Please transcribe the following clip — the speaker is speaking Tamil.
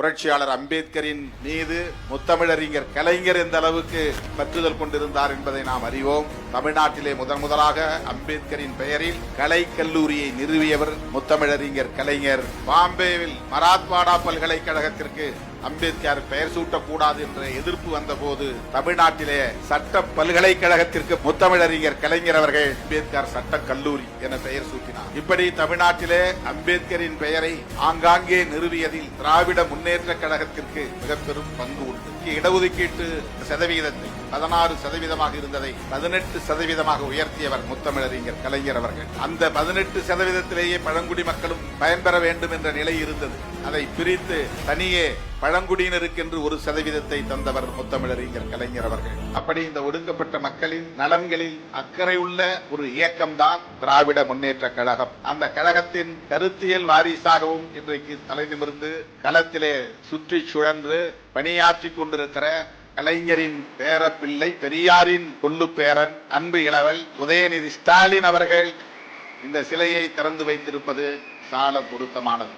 புரட்சியாளர் அம்பேத்கரின் மீது முத்தமிழறிஞர் கலைஞர் எந்த அளவுக்கு பற்றுதல் கொண்டிருந்தார் என்பதை நாம் அறிவோம். தமிழ்நாட்டிலே முதலாக அம்பேத்கரின் பெயரில் கலை கல்லூரியை நிறுவியவர் முத்தமிழறிஞர் கலைஞர். பாம்பேவில் மராத்வாடா பல்கலைக்கழகத்திற்கு அம்பேத்கர் பெயர் சூட்டக்கூடாது என்ற எதிர்ப்பு வந்த போது தமிழ்நாட்டிலே சட்ட பல்கலைக்கழகத்திற்கு முத்தமிழறிஞர் கலைஞர் அவர்கள் அம்பேத்கர் சட்ட கல்லூரி என பெயர் சூட்டினார். இப்படி தமிழ்நாட்டிலே அம்பேத்கரின் பெயரை ஆங்காங்கே நிறுவியதில் திராவிட முன்னேற்ற கழகத்திற்கு மிக பெரும் பங்கு உண்டு. இடஒதுக்கீட்டு சதவீதத்தை 16% இருந்ததை 18% உயர்த்தியவர் முத்தமிழறிஞர் கலைஞர் அவர்கள். அந்த 18%லேயே பழங்குடி மக்களும் பயன்பெற வேண்டும் என்ற நிலை இருந்தது. அதை பிரித்து தனியே பழங்குடியினருக்கு என்று 1% தந்தவர் முத்தமிழறிஞர் கலைஞர் அவர்கள். அப்படி இந்த ஒடுக்கப்பட்ட மக்களின் நலன்களில் அக்கறை உள்ள ஒரு இயக்கம்தான் திராவிட முன்னேற்ற கழகம். அந்த கழகத்தின் கருத்தியல் வாரிசாகவும் இன்றைக்கு தலை நிமிர்ந்து களத்திலே சுற்றி சுழன்று பணியாற்றி கொண்டிருக்கிற கலைஞரின் பேரப்பிள்ளை, பெரியாரின் கொள்ளு பேரன், அன்பு இளவல் உதயநிதி ஸ்டாலின் அவர்கள் இந்த சிலையை திறந்து வைத்திருப்பது சால பொருத்தமானது.